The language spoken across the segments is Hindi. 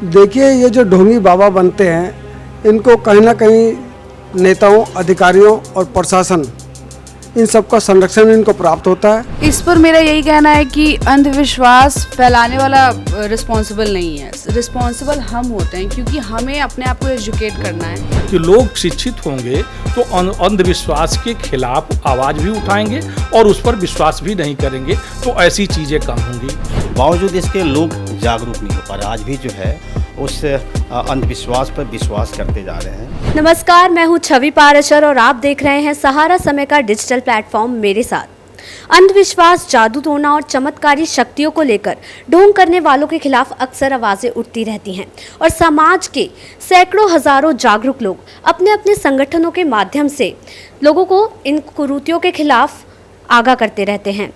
देखिए, ये जो ढोंगी बाबा बनते हैं, इनको कहीं ना कहीं नेताओं, अधिकारियों और प्रशासन, इन सबका संरक्षण इनको प्राप्त होता है। इस पर मेरा यही कहना है कि अंधविश्वास फैलाने वाला रिस्पॉन्सिबल नहीं है। रिस्पॉन्सिबल हम होते हैं, क्योंकि हमें अपने आप को एजुकेट करना है। कि लोग शिक्षित होंगे तो अंधविश्वास के खिलाफ आवाज भी उठाएंगे और उस पर विश्वास भी नहीं करेंगे, तो ऐसी चीजें कम होंगी। बावजूद इसके लोग जागरूक नहीं हो पा रहे, आज भी जो है उस अंधविश्वास पर विश्वास करते जा रहे हैं। नमस्कार, मैं हूं छवि पारेशर और आप देख रहे हैं सहारा समय का डिजिटल प्लेटफॉर्म मेरे साथ। अंधविश्वास, जादू टोना और चमत्कारी शक्तियों को लेकर ढोंग करने वालों के खिलाफ अक्सर आवाजें उठती रहती हैं और समाज के सैकड़ों हजारों जागरूक लोग अपने अपने संगठनों के माध्यम से लोगों को इन कुरीतियों के खिलाफ आगाह करते रहते हैं।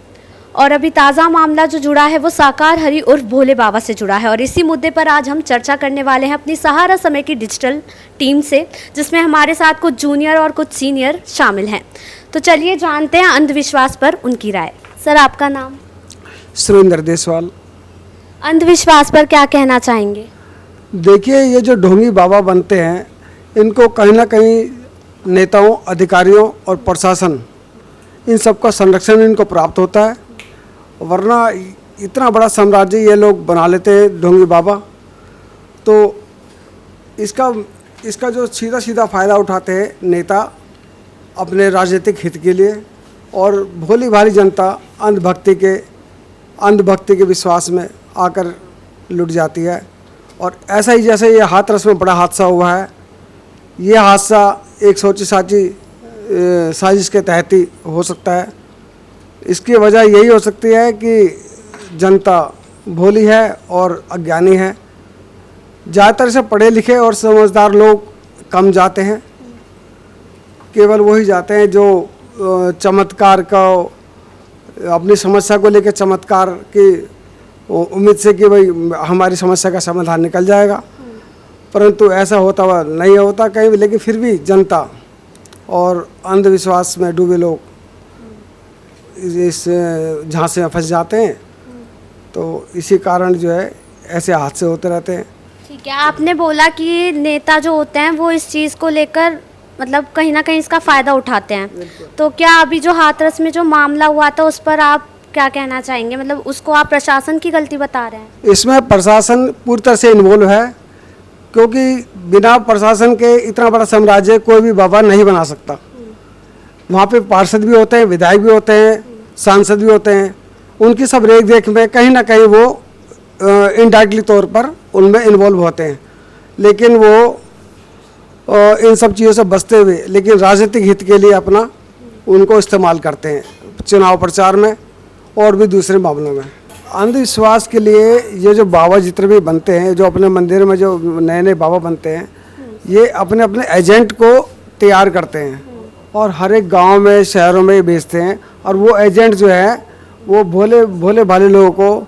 और अभी ताज़ा मामला जो जुड़ा है वो साकार हरि उर्फ भोले बाबा से जुड़ा है और इसी मुद्दे पर आज हम चर्चा करने वाले हैं अपनी सहारा समय की डिजिटल टीम से, जिसमें हमारे साथ कुछ जूनियर और कुछ सीनियर शामिल हैं। तो चलिए जानते हैं अंधविश्वास पर उनकी राय। सर, आपका नाम? सुरेंद्र देसवाल। अंधविश्वास पर क्या कहना चाहेंगे? देखिए, ये जो ढोंगी बाबा बनते हैं, इनको कहीं ना कहीं नेताओं, अधिकारियों और प्रशासन, इन सबका संरक्षण इनको प्राप्त होता है। वरना इतना बड़ा साम्राज्य ये लोग बना लेते हैं ढोंगी बाबा, तो इसका जो सीधा सीधा फ़ायदा उठाते हैं नेता अपने राजनीतिक हित के लिए, और भोली भाली जनता अंधभक्ति के विश्वास में आकर लुट जाती है। और ऐसा ही जैसे ये हाथरस में बड़ा हादसा हुआ है, ये हादसा एक सोची साची साजिश के तहत ही हो सकता है। इसकी वजह यही हो सकती है कि जनता भोली है और अज्ञानी है। ज़्यादातर से पढ़े लिखे और समझदार लोग कम जाते हैं, केवल वही जाते हैं जो चमत्कार का, अपनी समस्या को लेकर चमत्कार की उम्मीद से कि भाई हमारी समस्या का समाधान निकल जाएगा, परंतु ऐसा होता हुआ नहीं होता कहीं भी। लेकिन फिर भी जनता और अंधविश्वास में डूबे लोग इस झांसे में फंस जाते हैं, तो इसी कारण जो है ऐसे हादसे होते रहते हैं। ठीक है, आपने बोला कि नेता जो होते हैं वो इस चीज़ को लेकर मतलब कहीं ना कहीं इसका फ़ायदा उठाते हैं, तो क्या अभी जो हाथरस में जो मामला हुआ था उस पर आप क्या कहना चाहेंगे? मतलब उसको आप प्रशासन की गलती बता रहे हैं? इसमें प्रशासन पूरी तरह से इन्वॉल्व है, क्योंकि बिना प्रशासन के इतना बड़ा साम्राज्य कोई भी बाबा नहीं बना सकता। वहाँ पे पार्षद भी होते हैं, विधायक भी होते हैं, सांसद भी होते हैं, उनकी सब रेख देख में कहीं ना कहीं वो इनडायरेक्टली तौर पर उनमें इन्वॉल्व होते हैं। लेकिन वो इन सब चीज़ों से बचते हुए लेकिन राजनीतिक हित के लिए अपना उनको इस्तेमाल करते हैं, चुनाव प्रचार में और भी दूसरे मामलों में। अंधविश्वास के लिए ये जो बाबा जितने भी बनते हैं, जो अपने मंदिर में जो नए नए बाबा बनते हैं, ये अपने अपने एजेंट को तैयार करते हैं और हर एक गांव में, शहरों में भेजते हैं। और वो एजेंट जो है वो भोले भाले लोगों को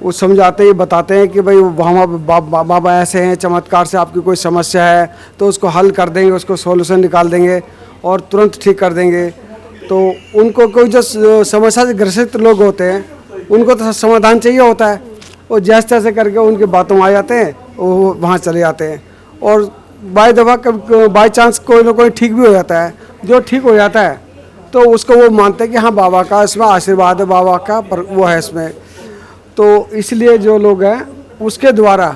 वो समझाते हैं, बताते हैं कि भाई वहाँ बाबा ऐसे हैं, चमत्कार से आपकी कोई समस्या है तो उसको हल कर देंगे, उसको सॉल्यूशन निकाल देंगे और तुरंत ठीक कर देंगे। तो उनको कोई जो समस्या से ग्रसित लोग होते हैं उनको तो समाधान चाहिए होता है, वो जैसे तैसे करके उनकी बातों में आ जाते हैं, वो वहाँ चले जाते हैं। और बाई चांस कोई ना कोई ठीक भी हो जाता है। जो ठीक हो जाता है तो उसको वो मानते हैं कि हाँ बाबा का इसमें आशीर्वाद है, बाबा का पर वो है इसमें। तो इसलिए जो लोग हैं उसके द्वारा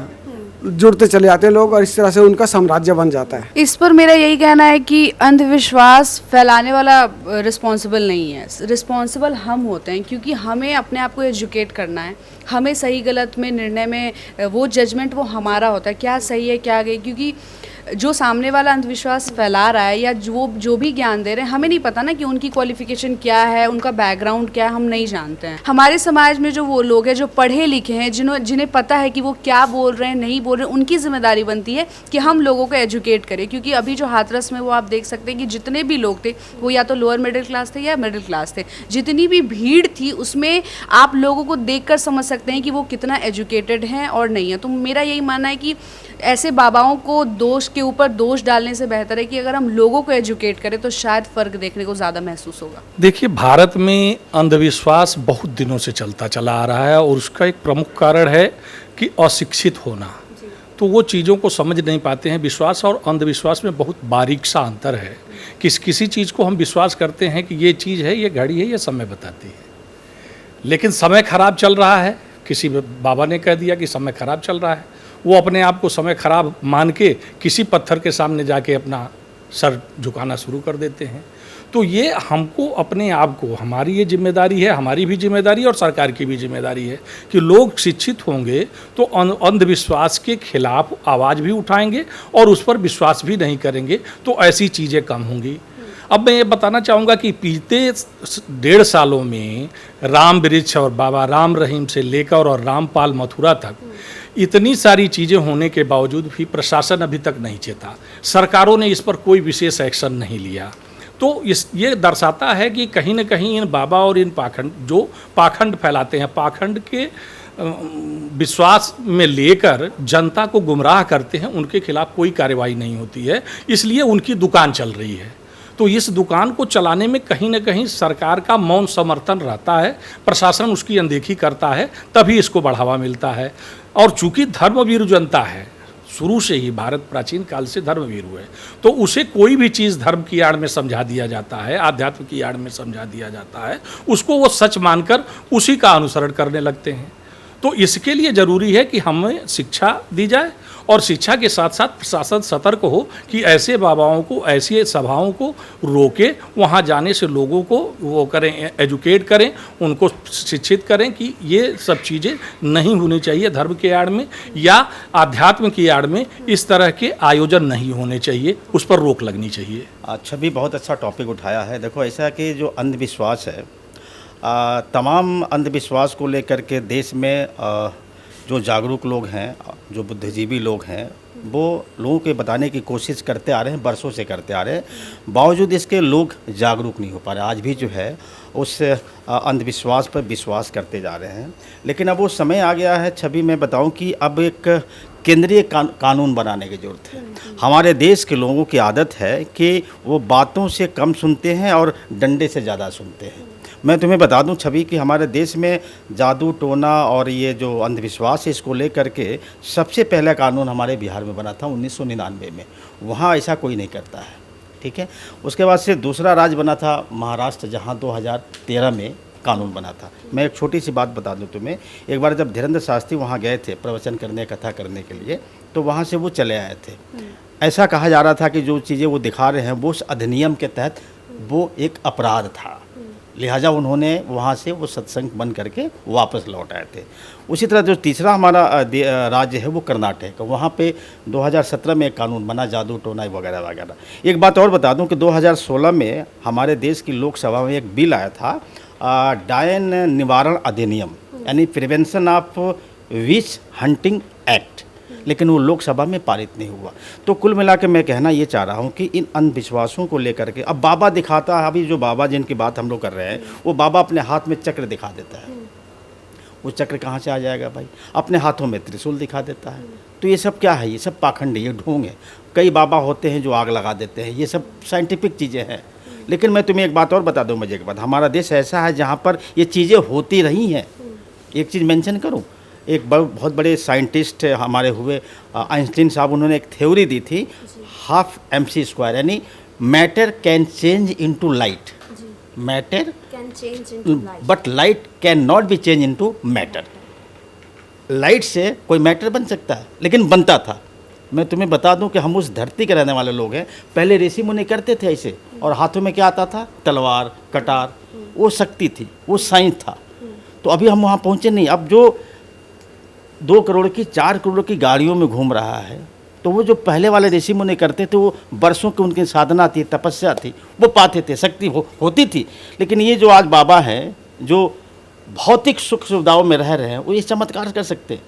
जुड़ते चले जाते हैं लोग और इस तरह से उनका साम्राज्य बन जाता है। इस पर मेरा यही कहना है कि अंधविश्वास फैलाने वाला रिस्पॉन्सिबल नहीं है। रिस्पॉन्सिबल हम होते हैं, क्योंकि हमें अपने आप को एजुकेट करना है। हमें सही गलत में निर्णय में वो जजमेंट वो हमारा होता है, क्या सही है क्या गई। क्योंकि जो सामने वाला अंधविश्वास फैला रहा है या जो भी ज्ञान दे रहे हैं, हमें नहीं पता ना कि उनकी क्वालिफिकेशन क्या है, उनका बैकग्राउंड क्या है, हम नहीं जानते हैं। हमारे समाज में जो वो लोग हैं जो पढ़े लिखे हैं, जिन्हें पता है कि वो क्या बोल रहे हैं, नहीं बोल रहे हैं, उनकी जिम्मेदारी बनती है कि हम लोगों को एजुकेट करें। क्योंकि अभी जो हाथरस में वो आप देख सकते हैं कि जितने भी लोग थे वो या तो लोअर मिडिल क्लास थे या मिडिल क्लास थे। जितनी भी भीड़ थी उसमें आप लोगों को देख कर समझ सकते हैं कि वो कितना एजुकेटेड हैं और नहीं है। तो मेरा यही मानना है कि ऐसे बाबाओं को दोष के ऊपर दोष डालने से बेहतर है कि अगर हम लोगों को एजुकेट करें तो शायद फ़र्क देखने को ज़्यादा महसूस होगा। देखिए, भारत में अंधविश्वास बहुत दिनों से चलता चला आ रहा है और उसका एक प्रमुख कारण है कि अशिक्षित होना। तो वो चीज़ों को समझ नहीं पाते हैं। विश्वास और अंधविश्वास में बहुत बारीक सा अंतर है। किसी चीज़ को हम विश्वास करते हैं कि ये चीज़ है, ये घड़ी है, ये समय बताती है, लेकिन समय खराब चल रहा है, किसी बाबा ने कह दिया कि समय खराब चल रहा है, वो अपने आप को समय खराब मान के किसी पत्थर के सामने जाके अपना सर झुकाना शुरू कर देते हैं। तो ये हमको अपने आप को, हमारी ये जिम्मेदारी है, हमारी भी जिम्मेदारी है और सरकार की भी जिम्मेदारी है कि लोग शिक्षित होंगे तो अंधविश्वास के खिलाफ आवाज़ भी उठाएंगे और उस पर विश्वास भी नहीं करेंगे, तो ऐसी चीज़ें कम होंगी। अब मैं ये बताना चाहूँगा कि बीते 1.5 सालों में राम वृक्ष और बाबा राम रहीम से लेकर और रामपाल मथुरा तक इतनी सारी चीज़ें होने के बावजूद भी प्रशासन अभी तक नहीं चेता, सरकारों ने इस पर कोई विशेष एक्शन नहीं लिया। तो ये दर्शाता है कि कहीं न कहीं इन बाबा और इन पाखंड फैलाते हैं, पाखंड के विश्वास में लेकर जनता को गुमराह करते हैं, उनके खिलाफ कोई कार्रवाई नहीं होती है, इसलिए उनकी दुकान चल रही है। तो इस दुकान को चलाने में कहीं न कहीं सरकार का मौन समर्थन रहता है, प्रशासन उसकी अनदेखी करता है, तभी इसको बढ़ावा मिलता है। और चूंकि धर्मवीर जनता है, शुरू से ही भारत प्राचीन काल से धर्मवीर हुए, तो उसे कोई भी चीज़ धर्म की आड़ में समझा दिया जाता है, आध्यात्म की आड़ में समझा दिया जाता है, उसको वो सच मानकर उसी का अनुसरण करने लगते हैं। तो इसके लिए ज़रूरी है कि हमें शिक्षा दी जाए और शिक्षा के साथ साथ प्रशासन सतर्क हो कि ऐसे बाबाओं को, ऐसी सभाओं को रोके, वहाँ जाने से लोगों को वो करें, एजुकेट करें, उनको शिक्षित करें कि ये सब चीज़ें नहीं होनी चाहिए, धर्म के आड़ में या आध्यात्म की आड़ में इस तरह के आयोजन नहीं होने चाहिए, उस पर रोक लगनी चाहिए। अच्छा, भी बहुत अच्छा टॉपिक उठाया है। देखो, ऐसा कि जो अंधविश्वास है, तमाम अंधविश्वास को लेकर के देश में जो जागरूक लोग हैं, जो बुद्धिजीवी लोग हैं, वो लोगों के बताने की कोशिश करते आ रहे हैं, बरसों से करते आ रहे हैं, बावजूद इसके लोग जागरूक नहीं हो पा रहे। आज भी जो है उस अंधविश्वास पर विश्वास करते जा रहे हैं। लेकिन अब वो समय आ गया है, छवि मैं बताऊं कि अब एक केंद्रीय कानून बनाने की ज़रूरत है। हमारे देश के लोगों की आदत है कि वो बातों से कम सुनते हैं और डंडे से ज़्यादा सुनते हैं। मैं तुम्हें बता दूं छवि कि हमारे देश में जादू टोना और ये जो अंधविश्वास है, इसको लेकर के सबसे पहला कानून हमारे बिहार में बना था 1999 में। वहाँ ऐसा कोई नहीं करता है, ठीक है। उसके बाद से दूसरा राज्य बना था महाराष्ट्र, जहाँ 2013 में कानून बना था। मैं एक छोटी सी बात बता दूं तुम्हें, एक बार जब धीरेन्द्र शास्त्री वहाँ गए थे प्रवचन करने, कथा करने के लिए, तो वहाँ से वो चले आए थे। ऐसा कहा जा रहा था कि जो चीज़ें वो दिखा रहे हैं वो उस अधिनियम के तहत वो एक अपराध था, लिहाजा उन्होंने वहाँ से वो सत्संग बंद करके वापस लौट आए थे। उसी तरह जो तीसरा हमारा राज्य है वो कर्नाटक, वहाँ पे 2017 में एक कानून बना, जादू टोना वगैरह वगैरह। एक बात और बता दूं कि 2016 में हमारे देश की लोकसभा में एक बिल आया था, डायन निवारण अधिनियम, यानी prevention of which hunting act, लेकिन वो लोकसभा में पारित नहीं हुआ। तो कुल मिला के मैं कहना ये चाह रहा हूँ कि इन अंधविश्वासों को लेकर के अब बाबा दिखाता है, अभी जो बाबा जिनकी बात हम लोग कर रहे हैं, वो बाबा अपने हाथ में चक्र दिखा देता है। वो चक्र कहाँ से आ जाएगा भाई? अपने हाथों में त्रिशूल दिखा देता है। तो ये सब क्या है? ये सब पाखंड है, ये ढोंग है। कई बाबा होते हैं जो आग लगा देते हैं, ये सब साइंटिफिक चीज़ें हैं। लेकिन मैं तुम्हें एक बात और बता दूं, मजे के बाद, हमारा देश ऐसा है जहाँ पर ये चीज़ें होती रही हैं। एक चीज़ मेंशन करूं, एक बहुत बड़े साइंटिस्ट हमारे हुए आइंस्टीन साहब, उन्होंने एक थ्योरी दी थी, हाफ MC², यानी matter can change into light, matter can change into light, but light can not be change into matter. Light से कोई मैटर बन सकता है, लेकिन बनता था। मैं तुम्हें बता दूं कि हम उस धरती के रहने वाले लोग हैं। पहले ऋषि मुनि करते थे ऐसे, और हाथों में क्या आता था? तलवार, कटार। वो शक्ति थी, वो साइंस था। तो अभी हम वहाँ पहुँचे नहीं। अब जो 2 करोड़ की 4 करोड़ की गाड़ियों में घूम रहा है, तो वो जो पहले वाले ऋषि मुनि करते थे, वो बरसों की उनकी साधना थी, तपस्या थी, वो पाते थे, शक्ति होती थी। लेकिन ये जो आज बाबा हैं, जो भौतिक सुख सुविधाओं में रह रहे हैं, वो ये चमत्कार कर सकते हैं।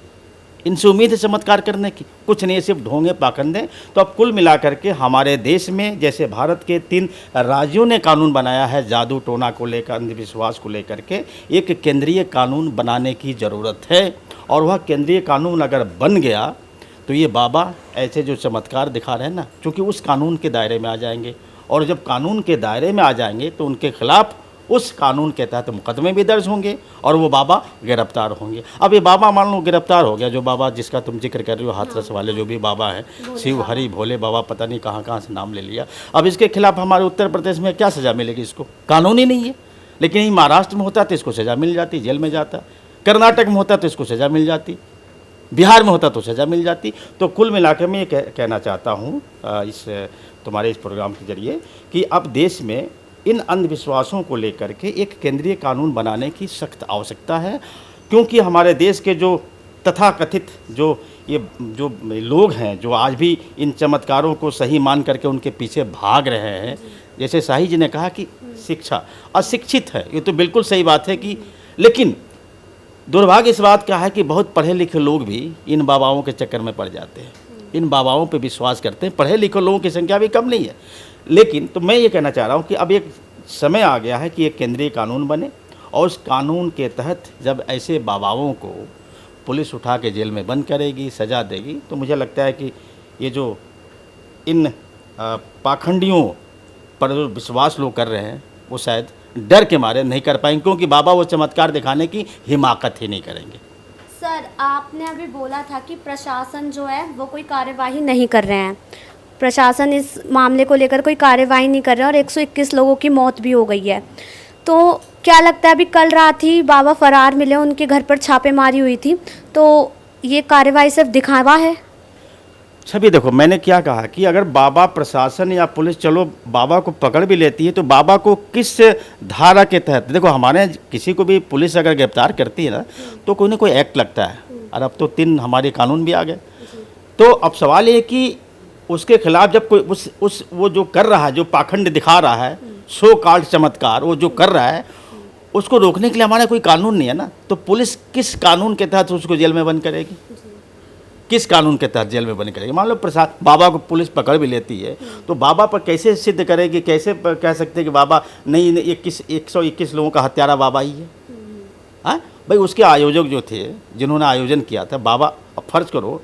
इनसे उम्मीद है चमत्कार करने की? कुछ नहीं, सिर्फ ढोंगे पाखंडे। तो अब कुल मिलाकर के हमारे देश में, जैसे भारत के 3 राज्यों ने कानून बनाया है जादू टोना को लेकर, अंधविश्वास को लेकर के, एक केंद्रीय कानून बनाने की ज़रूरत है। और वह केंद्रीय कानून अगर बन गया तो ये बाबा ऐसे जो चमत्कार दिखा रहे हैं ना, चूँकि उस कानून के दायरे में आ जाएंगे, और जब कानून के दायरे में आ जाएंगे तो उनके खिलाफ उस कानून के तहत मुकदमे भी दर्ज होंगे और वो बाबा गिरफ्तार होंगे। अब ये बाबा मान लो गिरफ्तार हो गया, जो बाबा जिसका तुम जिक्र कर रही हो, हाथरस वाले जो भी बाबा हैं, शिव हरि भोले बाबा, पता नहीं कहाँ कहाँ से नाम ले लिया। अब इसके खिलाफ हमारे उत्तर प्रदेश में क्या सज़ा मिलेगी? इसको कानून ही नहीं है। लेकिन ये महाराष्ट्र में होता तो इसको सज़ा मिल जाती, जेल में जाता। कर्नाटक में होता तो इसको सज़ा मिल जाती, बिहार में होता तो सज़ा मिल जाती। तो कुल मिलाकर मैं ये कहना चाहता हूँ इस तुम्हारे इस प्रोग्राम के जरिए कि अब देश में इन अंधविश्वासों को लेकर के एक केंद्रीय कानून बनाने की सख्त आवश्यकता है, क्योंकि हमारे देश के जो तथाकथित जो लोग हैं, जो आज भी इन चमत्कारों को सही मान करके उनके पीछे भाग रहे हैं, जैसे शाही जी ने कहा कि शिक्षा अशिक्षित है, ये तो बिल्कुल सही बात है कि, लेकिन दुर्भाग्य इस बात का है कि बहुत पढ़े लिखे लोग भी इन बाबाओं के चक्कर में पड़ जाते हैं, इन बाबाओं पे विश्वास करते हैं। पढ़े लिखे लोगों की संख्या भी कम नहीं है, लेकिन तो मैं ये कहना चाह रहा हूँ कि अब एक समय आ गया है कि एक केंद्रीय कानून बने और उस कानून के तहत जब ऐसे बाबाओं को पुलिस उठा के जेल में बंद करेगी, सज़ा देगी, तो मुझे लगता है कि ये जो इन पाखंडियों पर जो विश्वास लोग कर रहे हैं वो शायद डर के मारे नहीं कर पाएंगे, क्योंकि बाबा वो चमत्कार दिखाने की हिमाकत ही नहीं करेंगे। सर, आपने अभी बोला था कि प्रशासन जो है वो कोई कार्यवाही नहीं कर रहे हैं, प्रशासन इस मामले को लेकर कोई कार्यवाही नहीं कर रहा और 121 लोगों की मौत भी हो गई है। तो क्या लगता है, अभी कल रात ही बाबा फरार मिले, उनके घर पर छापेमारी हुई थी, तो ये कार्यवाही सिर्फ दिखावा है? छवि देखो, मैंने क्या कहा कि अगर बाबा प्रशासन या पुलिस चलो बाबा को पकड़ भी लेती है तो बाबा को किस धारा के तहत, देखो हमारे किसी को भी पुलिस अगर गिरफ्तार करती है ना तो कोई ना कोई एक्ट लगता है, और अब तो 3 हमारे कानून भी आ गए। तो अब सवाल ये कि उसके खिलाफ जब कोई वो जो कर रहा है, जो पाखंड दिखा रहा है, सो कॉल्ड चमत्कार वो जो कर रहा है, उसको रोकने के लिए हमारा कोई कानून नहीं है ना, तो पुलिस किस कानून के तहत उसको जेल में बंद करेगी? किस कानून के तहत जेल में बंद करेगी? मान लो बाबा को पुलिस पकड़ भी लेती है तो बाबा पर कैसे सिद्ध करेगी, कैसे कह सकते हैं कि बाबा नहीं 121 लोगों का हत्यारा बाबा ही है? हाँ भाई, उसके आयोजक जो थे, जिन्होंने आयोजन किया था, बाबा फर्ज करो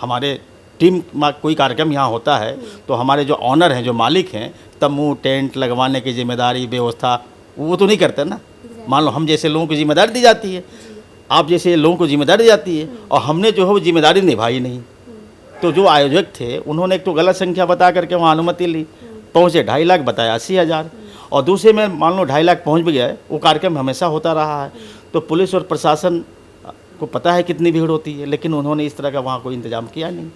हमारे टीम कोई कार्यक्रम यहाँ होता है तो हमारे जो ऑनर हैं, जो मालिक हैं, तम्बू टेंट लगवाने की जिम्मेदारी व्यवस्था वो तो नहीं करते ना। मान लो हम जैसे लोगों को जिम्मेदारी दी जाती है, आप जैसे लोगों को जिम्मेदारी दी जाती है, और हमने जो है वो जिम्मेदारी निभाई नहीं, तो जो आयोजक थे उन्होंने एक तो गलत संख्या बता करके वहाँ अनुमति ली, पहुँचे 2.5 लाख, बताया 80,000, और दूसरे में मान लो 2.5 लाख पहुँच भी गया, वो कार्यक्रम हमेशा होता रहा है। तो पुलिस और प्रशासन को पता है कितनी भीड़ होती है, लेकिन उन्होंने इस तरह का वहाँ कोई इंतजाम किया नहीं।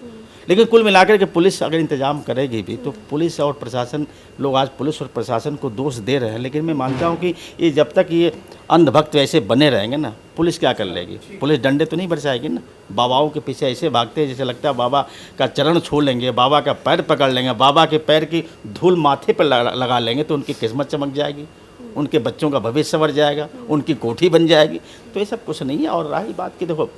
लेकिन कुल मिलाकर के पुलिस अगर इंतजाम करेगी भी तो पुलिस और प्रशासन, लोग आज पुलिस और प्रशासन को दोष दे रहे हैं, लेकिन मैं मानता हूँ कि ये जब तक ये अंधभक्त ऐसे बने रहेंगे ना, पुलिस क्या कर लेगी? पुलिस डंडे तो नहीं बरसाएगी ना। बाबाओं के पीछे ऐसे भागते हैं जैसे लगता है बाबा का चरण छू लेंगे, बाबा का पैर पकड़ लेंगे, बाबा के पैर की धूल माथे पर लगा लेंगे तो उनकी किस्मत चमक जाएगी, उनके बच्चों का भविष्य संवर जाएगा, उनकी कोठी बन जाएगी। तो ये सब कुछ नहीं है। और रही बात की, देखो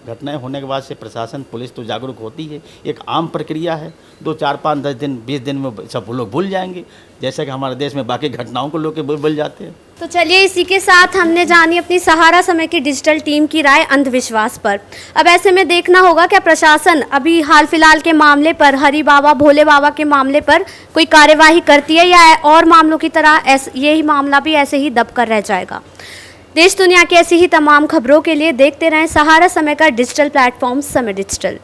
घटनाएं होने के बाद से प्रशासन पुलिस तो जागरूक होती है, एक आम प्रक्रिया है, 2, 4, 5, 10 दिन 20 दिन में सब लोग भूल जाएंगे, जैसा कि हमारे देश में बाकी घटनाओं को लोग भूल जाते हैं। तो चलिए, इसी के साथ हमने जानी अपनी सहारा समय की डिजिटल टीम की राय अंधविश्वास पर। अब ऐसे में देखना होगा क्या प्रशासन अभी हाल फिलहाल के मामले पर, हरि बाबा भोले बाबा के मामले पर कोई कार्यवाही करती है, या और मामलों की तरह यही मामला भी ऐसे ही दब कर रह जाएगा। देश दुनिया की ऐसी ही तमाम खबरों के लिए देखते रहें सहारा समय का डिजिटल प्लेटफॉर्म समय डिजिटल।